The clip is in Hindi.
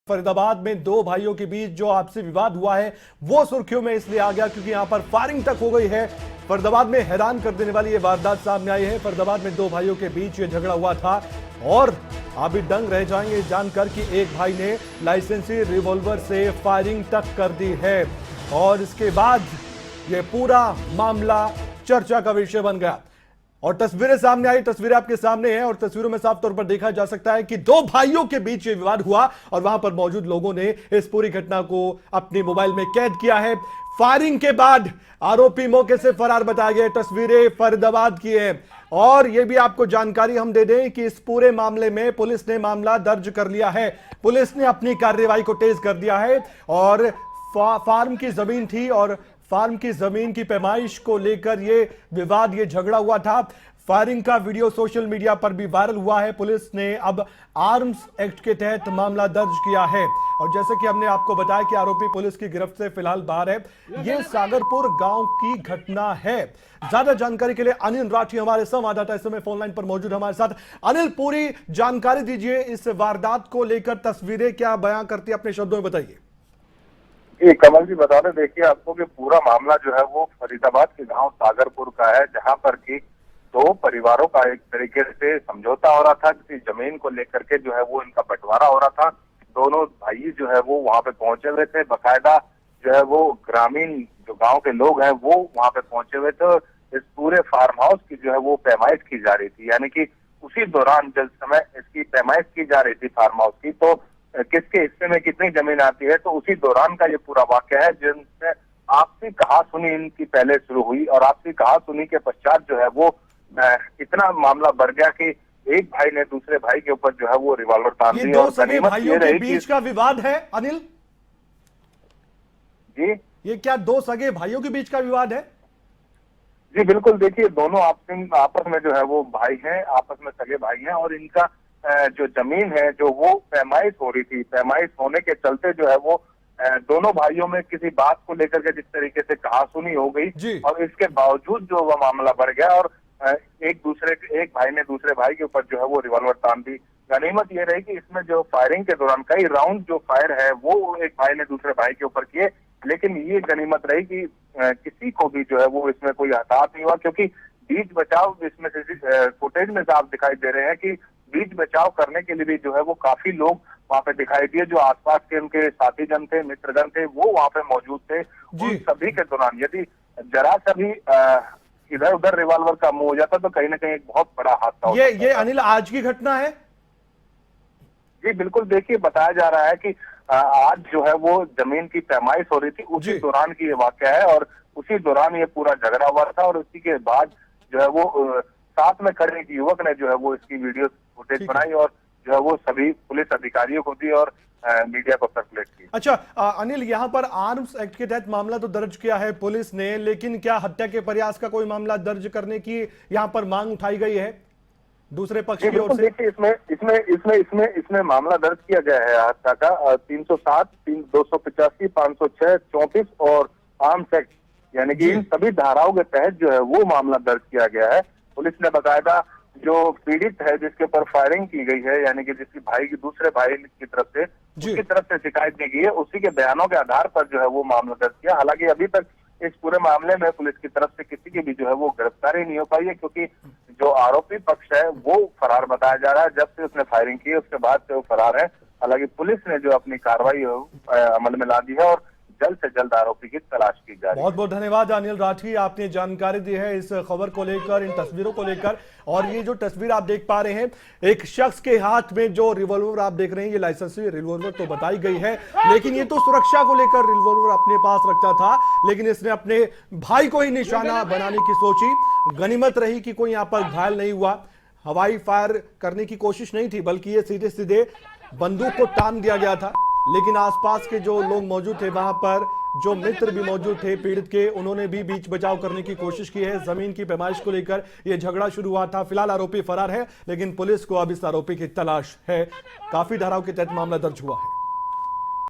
फरीदाबाद में दो भाइयों के बीच जो आपसी विवाद हुआ है वो सुर्खियों में इसलिए आ गया क्योंकि यहां पर फायरिंग तक हो गई है। फरीदाबाद में हैरान कर देने वाली ये वारदात सामने आई है। फरीदाबाद में दो भाइयों के बीच ये झगड़ा हुआ था और आप भी दंग रह जाएंगे जानकर कि एक भाई ने लाइसेंसी रिवॉल्वर से फायरिंग तक कर दी है और इसके बाद ये पूरा मामला चर्चा का विषय बन गया और तस्वीरें सामने आई। तस्वीरें आपके सामने हैं और तस्वीरों में साफ तौर पर देखा जा सकता है कि दो भाइयों के बीच ये विवाद हुआ और वहां पर मौजूद लोगों ने इस पूरी घटना को अपने मोबाइल में कैद किया है। फायरिंग के बाद आरोपी मौके से फरार बताया गया। तस्वीरें फरीदाबाद की है और यह भी आपको जानकारी हम दे दें कि इस पूरे मामले में पुलिस ने मामला दर्ज कर लिया है। पुलिस ने अपनी कार्रवाई को तेज कर दिया है और फार्म की जमीन थी और फार्म की जमीन की पैमाइश को लेकर ये विवाद, ये झगड़ा हुआ था। फायरिंग का वीडियो सोशल मीडिया पर भी वायरल हुआ है। पुलिस ने अब आर्म्स एक्ट के तहत मामला दर्ज किया है और जैसे कि हमने आपको बताया कि आरोपी पुलिस की गिरफ्त से फिलहाल बाहर है। ये सागरपुर गांव की घटना है। ज्यादा जानकारी के लिए अनिल राठी हमारे संवाददाता इस समय फोन लाइन पर मौजूद हमारे साथ। अनिल, पूरी जानकारी दीजिए इस वारदात को लेकर, तस्वीरें क्या बयां करती है, अपने शब्दों में बताइए। कमल जी, बता रहे देखिए आपको कि पूरा मामला जो है वो फरीदाबाद के गांव सागरपुर का है, जहां पर कि दो परिवारों का एक तरीके से समझौता हो रहा था। किसी जमीन को लेकर के जो है वो इनका बंटवारा हो रहा था। दोनों भाई जो है वो वहां पे पहुंचे हुए थे। बकायदा जो है वो ग्रामीण जो गांव के लोग हैं वो वहां पे पहुंचे हुए थे। इस पूरे फार्म हाउस की जो है वो पैमाइश की जा रही थी, यानी कि उसी दौरान जिस समय इसकी पैमाइश की जा रही थी फार्म हाउस की, तो किसके हिस्से में कितनी जमीन आती है, तो उसी दौरान का ये पूरा वाक्य है जिनसे आपसी कहासुनी इनकी पहले शुरू हुई और आपसी कहासुनी के पश्चात जो है वो इतना मामला बढ़ गया कि एक भाई ने दूसरे भाई के ऊपर जो है वो रिवॉल्वर तान दी। और भाइयों के बीच का विवाद है अनिल जी, ये क्या दो सगे भाइयों के बीच का विवाद है? जी बिल्कुल, देखिए दोनों आपस में जो है वो भाई हैं, आपस में सगे भाई हैं और इनका जो जमीन है जो वो पैमाइश हो रही थी। पैमाइश होने के चलते जो है वो दोनों भाइयों में किसी बात को लेकर के जिस तरीके से कहासुनी हो गई और इसके बावजूद जो वह मामला बढ़ गया और एक भाई ने दूसरे भाई के ऊपर जो है वो रिवॉल्वर तान दी। गनीमत ये रही कि इसमें जो फायरिंग के दौरान कई राउंड जो फायर है वो एक भाई ने दूसरे भाई के ऊपर किए, लेकिन ये गनीमत रही कि किसी को भी जो है वो इसमें कोई हताहत नहीं हुआ, क्योंकि बीच बचाव इसमें फुटेज में साफ दिखाई दे रहे हैं कि बीच बचाव करने के लिए भी जो है वो काफी लोग वहां पे दिखाई दिए। जो आसपास के उनके साथी जन थे, मित्रगण थे, वो वहां पे मौजूद थे। उन सभी के दौरान यदि जरा सा भी इधर उधर रिवॉल्वर का मुंह हो जाता तो कहीं ना कहीं एक बहुत बड़ा हादसा होता। ये अनिल आज की घटना है? जी बिल्कुल, देखिए बताया जा रहा है कि आज जो है वो जमीन की पैमाइश हो रही थी, उसी दौरान की ये वाकया है और उसी दौरान ये पूरा झगड़ा हुआ था और उसी के बाद जो है वो साथ में खड़े एक युवक ने जो है वो इसकी वीडियो फुटेज बनाई और जो है वो सभी पुलिस अधिकारियों को दी और मीडिया को सर्कुलेट की। अच्छा अनिल, यहाँ पर आर्म्स एक्ट के तहत मामला तो दर्ज किया है पुलिस ने, लेकिन क्या हत्या के प्रयास का कोई मामला दर्ज करने की यहाँ पर मांग उठाई गई है दूसरे पक्ष की ओर से? देखिए इसमें मामला दर्ज किया गया है हत्या का 307, 285, 506, 34 और आर्म्स एक्ट, यानी कि इन सभी धाराओं के तहत जो है वो मामला दर्ज किया गया है। पुलिस ने बकायदा जो पीड़ित है जिसके ऊपर फायरिंग की गई है, यानी कि जिसकी भाई की दूसरे भाई की तरफ से उसकी तरफ से शिकायत दी गई है, उसी के बयानों के आधार पर जो है वो मामला दर्ज किया। हालांकि अभी तक इस पूरे मामले में पुलिस की तरफ से किसी की भी जो है वो गिरफ्तारी नहीं हो पाई है, क्योंकि जो आरोपी पक्ष है वो फरार बताया जा रहा है। जब से उसने फायरिंग की उसके बाद से वो फरार है। हालांकि पुलिस ने जो अपनी कार्रवाई अमल में ला दी है और जल्द से जल्द आरोपी की तलाश की जा रही है। बहुत बहुत धन्यवाद अनिल राठी, आपने जानकारी दी है इस खबर को लेकर, इन तस्वीरों को लेकर। और ये जो तस्वीर आप देख पा रहे हैं, एक शख्स के हाथ में जो रिवॉल्वर आप देख रहे हैं, ये लाइसेंसी रिवॉल्वर तो बताई गई है, लेकिन ये तो सुरक्षा को लेकर रिवॉल्वर अपने पास रखता था, लेकिन इसने अपने भाई को ही निशाना बनाने की सोची। गनीमत रही कि कोई यहाँ पर घायल नहीं हुआ। हवाई फायर करने की कोशिश नहीं थी, बल्कि ये सीधे सीधे बंदूक को तान दिया गया था। लेकिन आसपास के जो लोग मौजूद थे, वहां पर जो मित्र भी मौजूद थे पीड़ित के, उन्होंने भी बीच बचाव करने की कोशिश की है। जमीन की पैमाइश को लेकर यह झगड़ा शुरू हुआ था। फिलहाल आरोपी फरार है, लेकिन पुलिस को अब इस आरोपी की तलाश है। काफी धाराओं के तहत मामला दर्ज हुआ है।